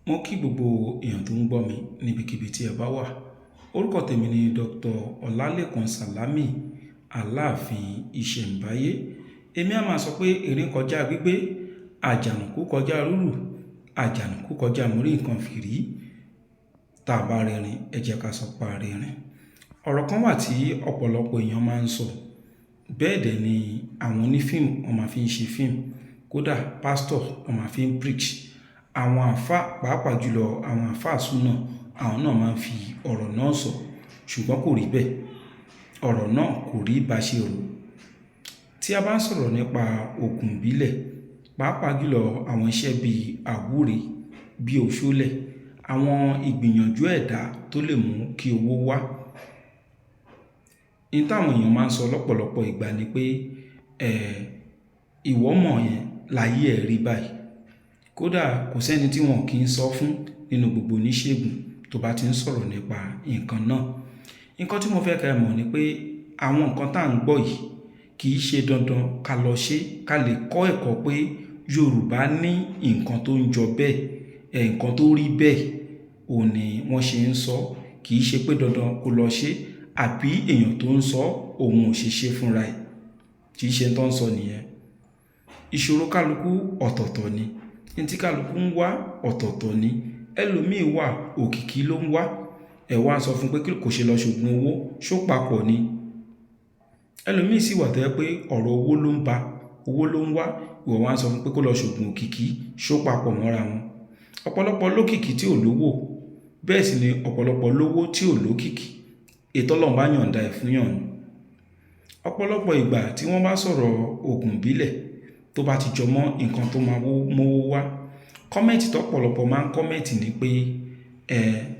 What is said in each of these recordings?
Mo kí gbogbo èèyàn tó ń gbọ́ mi níbikíbi tí ẹ bá wà. Orúkọ tèmi ni Dr. Ọlálékan Sàlámì Aláàfin Ìṣẹ̀ǹbáyé. Èmi a máa sọ pé erin kọjá gbígbé, àjànàkú kọjá rúrù, àjànàkú kọjá mórí nǹkan fìrí. Tá a bá rẹ́rìn, ẹ jẹ́ ká sọ pé a rẹ́rìn. Ọ̀rọ̀ kan wà tí ọ̀pọ̀lọpọ̀ èèyàn máa ń sọ. Bẹ́ẹ̀ dẹ̀ ni àwọn onífíìmù wọ́n máa fi ń ṣe fíìmù. Kódà pásítọ̀ wọ́n máa fi ń preach. Àwọn àfáà pàápàá jùlọ àwọn àfáà súnà àwọn náà máa ń fi ọ̀rọ̀ náà sọ. Ṣùgbọ́n kò rí bẹ́ẹ̀. Ọ̀rọ̀ náà kò rí bá ṣe rò. Tí a bá ń sọ̀rọ̀ nípa ògùn ìbílẹ̀, pàápàá jùlọ àwọn iṣẹ́ bíi àwúre, bíi òṣólẹ̀, àwọn ìgbìyànjú ẹ̀dá tó lè mú kí owó wá. Ní táwọn èèyàn máa ń sọ lọ́pọ̀lọpọ̀ ìgbà ni pé ìwọ mọ̀ yẹn láyé ẹ̀ rí báyìí. Kódà kò sẹ́ni tí wọn kì í sọ fún nínú gbogbo oníṣègùn tó bá ti ń sọ̀rọ̀ nípa nǹkan náà. Nǹkan tí mo fẹ́ kẹ́ mọ̀ ni pé àwọn nǹkan tá à ń gbọ́ yìí kì í ṣe dandan ká lọ ṣe ká lè kọ́ ẹ̀kọ́ pé Yorùbá ní nǹkan tó ń jọ bẹ́ẹ̀, nǹkan tó rí bẹ́ẹ̀ ò ní wọ́n ṣe ń sọ. Kì í ṣe pé dandan kó lọ ṣe àbí èèyàn tó ń sọ òun ò ṣe ṣe fúnra ẹ̀. Kì í ṣe tó ń sọ nìyẹn. Ìṣòro kálukú ọ̀tọ̀ọ̀tọ̀ ni. Ní tí kálukú ń wá ọ̀tọ̀ọ̀tọ̀ ni. Ẹlòmíì wà òkìkí ló ń wá. Ẹ wá sọ fún pé kí kò ṣe lọ ṣògùn owó, ṣó papọ̀ ni. Ẹlòmíì sì wà tó jẹ́ pé ọ̀rọ̀ owó ló ń ba, owó ló ń wá. Ìwọ wá sọ fún pé kó lọ ṣògùn òkìkí, ṣó papọ̀ mọ́ra wọn. Ọ̀pọ̀lọpọ̀ lókìkí tí ò lówó. Bẹ́ẹ̀ sì ni ọ̀pọ̀lọpọ̀ lówó tí ò lókìkí. Ètò Ọlọ́run bá yọ̀ǹda ẹ̀ fún yàn. Ọ̀pọ̀lọpọ̀ ìgbà tí wọ́n bá sọ̀rọ̀ ògùn ìbílẹ̀ tó bá ti jọ mọ́ nǹkan tó máa mówó wá, kọ́mẹ̀ntì tọ́pọ̀lọpọ̀ máa ń kọ́mẹ̀ntì ni pé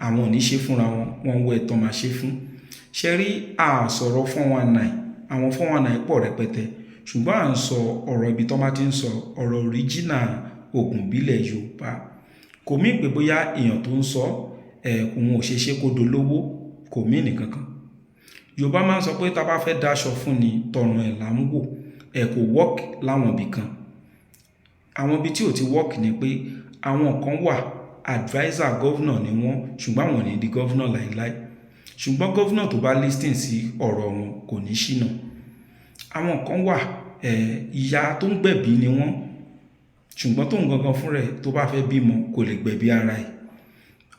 àwọn ò ní ṣe fúnra wọn, wọ́n wọ ẹ̀tọ́ máa ṣe fún. Ṣé rí sọ̀rọ̀ 419, àwọn 419 pọ̀ rẹpẹtẹ. Ṣùgbọ́n à ń sọ ọ̀rọ̀ ibi tó bá ti ń sọ ọ̀rọ̀ original ògùn ìbílẹ̀ Yorùbá. Kò mí pé bóyá èèyàn tó ń sọ òun ò ṣe ṣe kó dolówó, kò mí nìkan kan. Yorùbá máa ń sọ pé tá bá fẹ́ dáṣọ fún ni tọrùn ẹ̀ là ń wò. Kò work láwọn ibì kan. Àwọn ibi tí ò ti work ni pé àwọn kan wà advisor governor ni wọ́n, ṣùgbọ́n àwọn ò ní di governor láìláì. Ṣùgbọ́n governor tó bá listen sí ọ̀rọ̀ wọn kò ní ṣìnà. Àwọn kan wà ìyá tó ń gbẹ̀bí ni wọ́n, ṣùgbọ́n tóun gangan fún rẹ̀ tó bá fẹ́ bímọ kò lè gbẹ̀bí ara ẹ̀.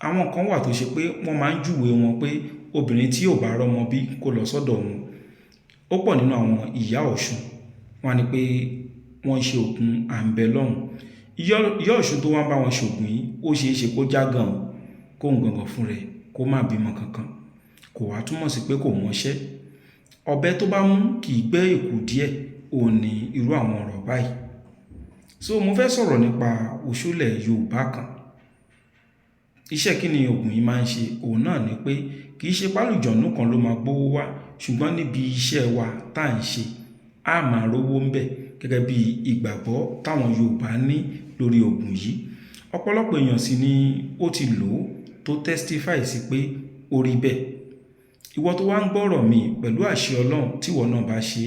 Àwọn kan wà tó ṣe pé wọ́n máa ń júwe wọn pé obìnrin tí ò bá rọ́mọ bí kó lọ sọ́dọ̀ wọn. Ó pọ̀ nínú àwọn ìyá Ọ̀ṣun. Wọ́n ní pé wọ́n ṣe ògùn àǹbẹ̀lọ́hun. Ìyá Ọ̀ṣun tó wá bá wọn ṣògùn yìí ó ṣe é ṣe kó jágàn kóun gangan fún rẹ̀ kó má bímọ kankan. Kò wá túmọ̀ sí pé kò mọṣẹ́. Ọ̀bẹ tó bá mú kì í gbẹ́ èkù díẹ̀, òun ní irú àwọn ọ̀rọ̀ báyìí. So mo fẹ́ sọ̀rọ̀ nípa òṣùlẹ̀ Yorùbá kan. Iṣẹ́ kí ni ògùn yìí máa ń ṣe? Òun náà ni pé kì í ṣe pálùjọ̀nú kan ló máa gbówó wá, ṣùgbọ́n níbi iṣẹ́ wa tá à ń ṣe, a máa rówó ń bẹ̀ gẹ́gẹ́ bí ìgbàgbọ́ táwọn Yorùbá ní lórí ògùn yìí. Ọ̀pọ̀lọpọ̀ èèyàn sì ni ó ti lò ó tó testify sí pé ó rí bẹ́ẹ̀. Ìwọ tó wá ń gbọ́rọ̀ mi pẹ̀lú àṣẹ Ọlọ́run tí ìwọ náà bá ṣe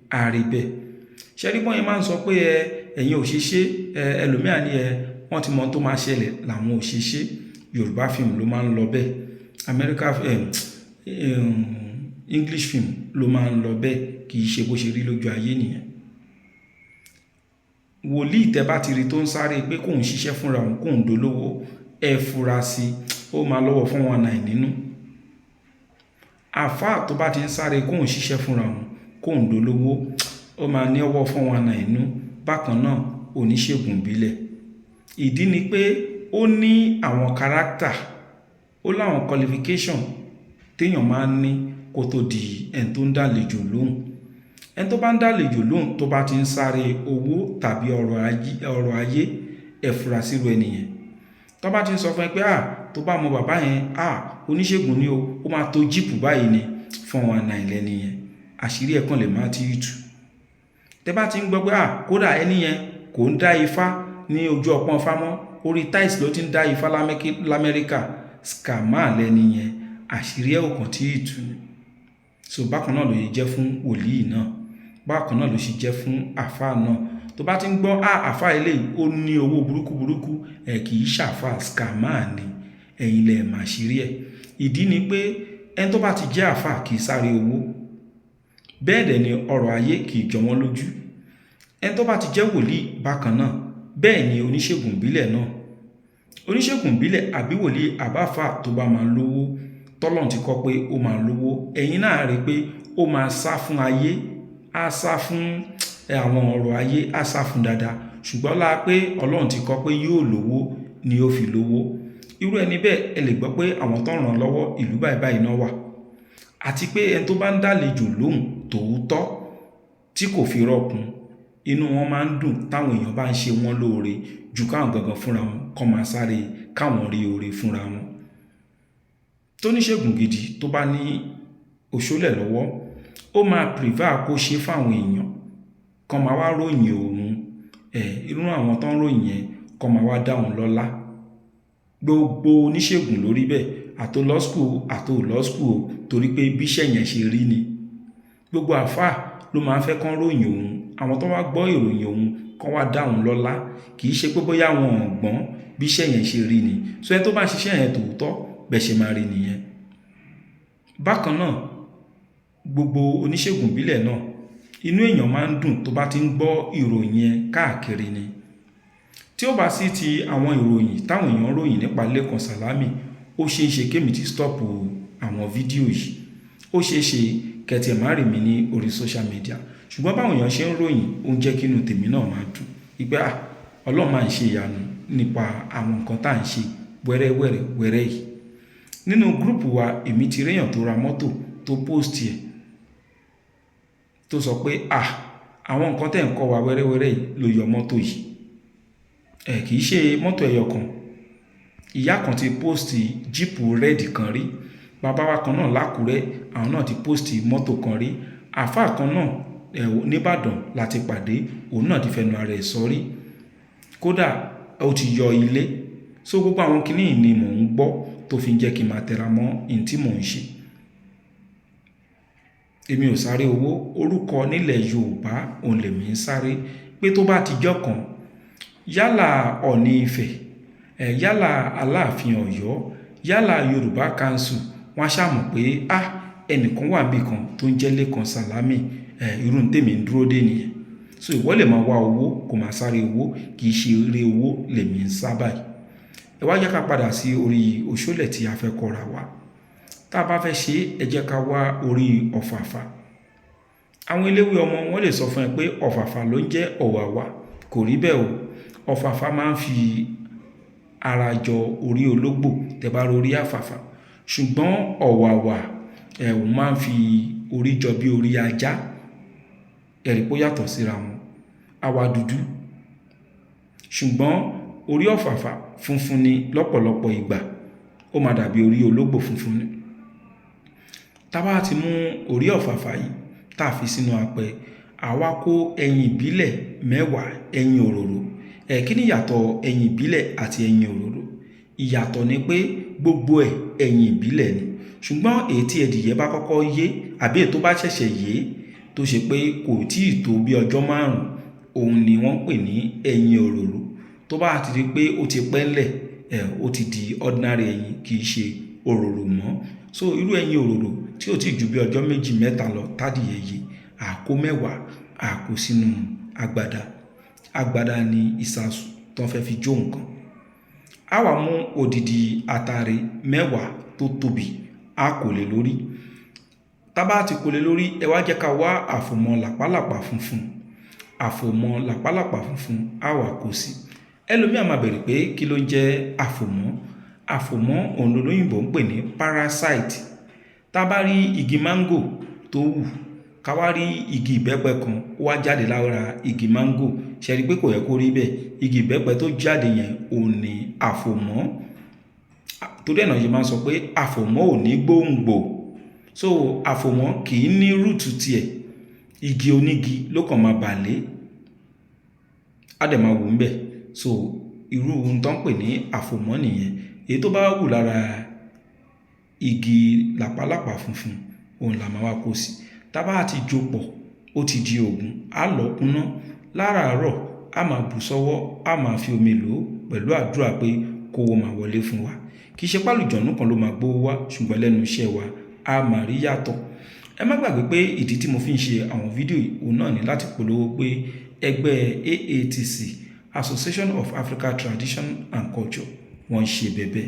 á rí bẹ́ẹ̀. Ṣé rí bọ́n yẹn máa ń sọ pé ẹ̀yin ò ṣe ṣe, ẹlòmíà ní wọ́n ti mọ tó máa ṣẹlẹ̀ làwọn ò ṣe ṣe. Yorùbá fíìmù ló máa ń lọ bẹ́ẹ̀. English film ló máa ń lọ bẹ́ẹ̀. Kì í ṣe bó ṣe rí lójú ayé nìyẹn. Wòlíì tẹ́ bá ti rí tó ń sáré pé kóun ṣiṣẹ́ fúnra òun kóun dolówó, ẹ fura sí ó máa lọ́wọ́ 419 nínú. Àfáà tó bá ti ń sáré kóun ṣiṣẹ́ fúnra òun kóun dolówó, ó máa ní ọwọ́ 419 nínú. Bákan náà oníṣègùn ìbílẹ̀. Ìdí ni pé ó ní àwọn character, ó láwọn qualification téèyàn máa ń ní kó tó di ẹni tó ń dálejò lóhùn. Ẹni tó bá ń dálejò lóhùn tó bá ti ń sáré owó tàbí ọrọ̀ ayé, ẹ fura sírú ẹni yẹn. Tó bá ti ń sọ fún ẹ pé tó bá mọ bàbá yẹn, oníṣègùn ni ó máa tó jíìpù báyìí ni, 419 lẹ́ni yẹn. Àṣírí ẹ̀ kan lè má ti tú. Tẹ́ bá ti ń gbọ́ pé kódà ẹni yẹn kò ń dá ifá ní ojú ọpọ́n ifá mọ́, orí tiles ló ti ń dá ifá l'Amẹ́ríkà, scammer lẹ́ni yẹn. Àṣírí ẹ̀ ò kàn tí ì tú ni. So bákan náà ló ṣe jẹ́ fún wòlíì náà. Bákan náà ló ṣe jẹ́ fún àfáà náà. tó bá ti ń gbọ́ àfà eléyìí ó ní owó burúkú kì í ṣàfà scammer ni, ẹ̀yin lẹ mà ṣírí ẹ̀. ìdí ni pé ẹni tó bá ti jẹ́ àfà kì í sáré owó, bẹ́ẹ̀ dẹ̀ ni ọrọ̀ ayé kì í jọ wọ́n lójú. ẹni tó bá ti jẹ́ wòlíì bákan náà, bẹ́ẹ̀ ni oníṣègùn ìbílẹ̀ náà. oníṣègùn ìbílẹ̀ àbí wòlíì àbáfà tó bá máa lówó, tọ́lọ́run ti kọ pé ó máa lówó, ẹ̀yin náà rí pé ó máa sá fún ayé, á sá fún àwọn ọ̀rọ̀ ayé, á sá fún dáadáa, ṣùgbọ́n láà pé Ọlọ́run ti kọ pé yóò lówó ni ó fi lówó. irú ẹni bẹ́ẹ̀ ẹ lè gbọ́ pé àwọn tó ń ràn lọ́wọ́ ìlú báyìí náà wà, àti pé ẹni tó bá ń dálejò lóhùn tòótọ́ tí kò fi rọ́kun, inú wọn máa ń dùn táwọn èèyàn bá ń ṣe wọn lóore ju káwọn gangan fúnra wọn kọ́ máa sáré káwọn rí oore fúnra wọn. tóníṣègùn gidi tó bá ní òṣòlẹ̀ lọ́wọ́, ó máa prefer kó ṣe fáwọn èèyàn kan máa wá ròyìn òun, irú àwọn tó ń ròyìn yẹn kan máa wá dá òun lọ́lá. gbogbo oníṣègùn lórí bẹ́ẹ̀, àtò law school àtò law school, torí pé bíṣẹ́ yẹn ṣe rí ni. gbogbo àfáà ló máa ń fẹ́ kán ròyìn òun, àwọn tó wá gbọ́ ìròyìn òun kán wá dá òun lọ́lá, kì í ṣe pé bóyá wọn ò gbọ́n bíṣẹ́ yẹn ṣe rí ni. so ẹ tó bá ń ṣiṣẹ́ yẹn tòótọ́ bẹ́ẹ̀ ṣe máa rí nìyẹn. bákan náà gbogbo oníṣègùn ìbílẹ̀ náà, inú èèyàn máa ń dùn tó bá ti ń gbọ́ ìròyìn yẹn káàkiri ni. tí ó bá sí ti àwọn ìròyìn táwọn èèyàn ròyìn nípa Lékan Sàlámì, ó ṣeé ṣe kémi ti stọ́pù àwọn fídíò yìí, ó ṣeé ṣe kẹtì ẹ̀ má rí mi ní orí social media, ṣùgbọ́n báwọn èèyàn ṣe ń ròyìn ó ń jẹ́ kínú tèmi náà máa dùn ìpé Ọlọ́run máa ń ṣe ìyanu nípa àwọn nǹkan tá à ń ṣe wẹ́rẹ́ yìí. nínú gúrùpù wa èmi ti réyàn tó ra mọ́tò tó post ẹ̀ tó sọ pé àwọn nǹkan tẹ́ ń kọ́ wa wẹ́rẹ́wẹ́rẹ́ yìí ló yọ mọ́tò yìí. kì í ṣe mọ́tò ẹyọ kan, ìyá kan ti post jíìpù rẹ́ẹ̀dì kan rí, bàbá wa kan náà lákùrẹ́ àwọn náà ti post mọ́tò kan rí, àfáà kan náà nìbàdàn láti pàdé, òun náà ti fẹnu ara ẹ̀ sọ rí, kódà ó ti yọ ilé. so gbogbo àwọn kinní ni mò ń gbọ́ tó fi ń jẹ́ kí n máa tẹra mọ́ in tí mò ń ṣe. èmi ò sáré owó, orúkọ nílẹ̀ Yorùbá òun lèmi ń sáré, pé tó bá ti jọ́ kan yálà Ọ̀ọ̀ni Ifẹ̀, yálà Aláàfin Ọ̀yọ́, yálà Yorùbá Council, wọ́n ṣàmọ̀ pé ẹnìkan wà níbì kan tó ń jẹ́ Lékan Sàlámì, irú tèmi ń dúró dé nìyẹn. so ìwọ lè máa wá owó kò máa sáré owó, kì í ṣe eré owó lèmi ń sá báyìí. ẹ wá jẹ́ ká padà sí orí òṣòlẹ̀ tí a fẹ́ kọ́ra wa. tá a bá fẹ́ ṣe ẹ jẹ́ ká wá orí ọ̀fàfà. àwọn eléwé ọmọ wọn lè sọ fún ẹ pé ọ̀fàfà ló ń jẹ́ ọ̀wàwà, kò rí bẹ́ẹ̀ o. ọ̀fàfà máa ń fi ara jọ orí ológbò tẹ́ bá rí orí àfàfà, ṣùgbọ́n ọ̀wàwà ẹ̀wọ̀n máa ń fi orí jọ bí orí ajá, ẹ̀rí pó yàtọ̀ síra wọn. àwa dúdú, ṣùgbọ́n orí ọ̀fàfà funfun ni lọ́pọ̀lọpọ̀ ìgbà, ó máa dàbí orí ológbò funfun ni. tá bá ti mú orí ọ̀fàfà yìí tá fi sínú apẹ, àwa kó ẹyin ìbílẹ̀ 10 ẹyin òróró. kí ni ìyàtọ̀ ẹyin ìbílẹ̀ àti ẹyin òróró? ìyàtọ̀ ni pé gbogbo ẹyin ìbílẹ̀ ni, ṣùgbọ́n èyí tí ẹdìyẹ bá kọ́kọ́ yé àbí èyí tó bá ṣẹ̀ṣẹ̀ yé tó ṣe pé kò tíì tó bí ọjọ́ 5, òun ni wọ́n pè ní ẹyin òróró. tó bá ti di pé ó ti pẹ́lẹ̀, ó ti di ordinary ẹyin, kì í ṣe òróró mọ́. so irú ẹyin òróró tí ó ti ju bí ọjọ́ 2-3 lọ tádìyẹ yìí, àkó 10 àkó sínú agbada. agbada ni ìsasùn tó fẹ́ fi jó nǹkan. a wá mú odidi àtàrí 10 tó tóbi, a kò lè lórí. tá bá ti kò lè lórí, ẹ wá jẹ́ ká wá àfòmọ́ làpálàpá funfun. àfòmọ́ làpálàpá funfun a wá kó sí. ẹlòmíì á máa bèrè pé kí ló jẹ́ àfòmọ́? àfòmọ́ òun lolóyìnbó ń pè ní parasite. tá bá rí igi máńgò tó wù, ká wá rí igi ìbẹ́pẹ kan ó wá jáde lára igi máńgò, ṣe rí pé kò yẹ kó rí bẹ́ẹ̀. igi ìbẹ́pẹ tó jáde yẹn òun ni àfòmọ́. torí ẹ̀nà yìí máa ń sọ pé àfòmọ́ ò ní gbòǹgbò. so àfòmọ́ kì í ní rúùtù tiẹ̀, igi onígi ló kàn máa bà lé, á dẹ̀ máa wù ń bẹ̀. so irú ohun tó ń pè ní àfòmọ́ nìyẹn. èyí tó bá wù lára igi làpálàpá funfun òun là máa wá kó sí. tá bá ti jó pọ̀, ó ti di ògùn. á lọ kúnná láràárọ̀ a máa bù sọ́wọ́, a máa fi omi lò pẹ̀lú àdúrà pé kówó máa wọlé fún wa. Kì í ṣe pálùjọ̀nù kan ló máa gbówó wá, ṣùgbọ́n lẹ́nu iṣẹ́ wa a máa rí yàtọ̀. Ẹ má gbàgbé pé ìdí tí mo fi ń ṣe àwọn fídíò yìí òun náà ni láti polówó pé ẹgbẹ́ AATC, Association of African Tradition and Culture, wọ́n ń ṣe bẹ̀bẹ̀.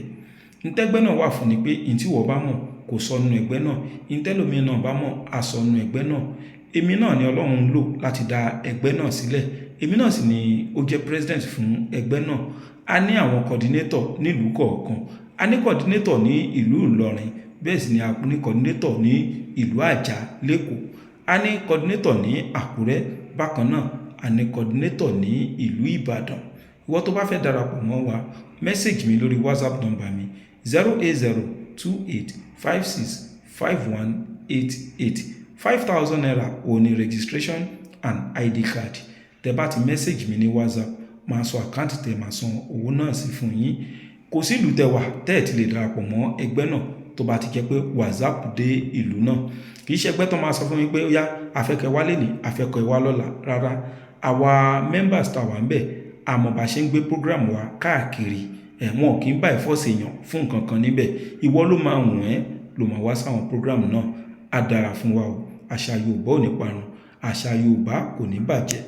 Ntẹ́gbẹ́ náà wà fún ni pé ìtí wọ́n bá mọ̀ kò sọ nínú ẹgbẹ́ náà, ìtẹ́lómi náà bá mọ̀ a sọ nínú ẹgbẹ́ náà. Èmi náà ni Ọlọ́run ń lò láti dá ẹgbẹ́ náà sílẹ̀. Èmi náà sì ni ó jẹ́ president fún ẹgbẹ́ náà. A ní àwọn coordinator nílùú kọ̀ọ̀kan. A ní coordinator ní ìlú Ìlọrin, bẹ́ẹ̀ sì ni a ní coordinator ní ìlú Àjà lÉkòó. A ní coordinator ní Àkúrẹ́, bákan náà a ní coordinator ní ìlú Ìbàdàn. Ìwọ tó bá fẹ́ darapọ̀ mọ́ wa, message mi lórí WhatsApp number mi 08028565188. 5,000 naira òun ni registration and ID card. Tẹ́ bá ti message mi ní WhatsApp, máa sọ àkáǹtì tẹ́ máa san owó náà sí fún yín. Kò sí ìlú tẹ́ wà tẹ́ ẹ̀ ti lè darapọ̀ mọ́ ẹgbẹ́ náà tó bá ti jẹ́ pé WhatsApp dé ìlú náà. Kì í ṣe ẹgbẹ́ tó máa sọ fún mi pé ó yá afẹ́kẹ́ wá lẹ́ni, afẹ́kẹ́ wá lọ́la. Rárá, àwa members tá wà ń bẹ̀, àmọ́ bá ṣe ń gbé program wa káàkiri. Wọn kì í bá ìfọ́sẹ̀ èèyàn fún nǹkan kan níbẹ̀. Ìwọ ló máa wùn ẹ́ ló máa wá sáwọn program náà. Á dára fún wa o. Àṣà Yorùbá ò ní parun, àṣà Yorùbá kò ní bàjẹ́.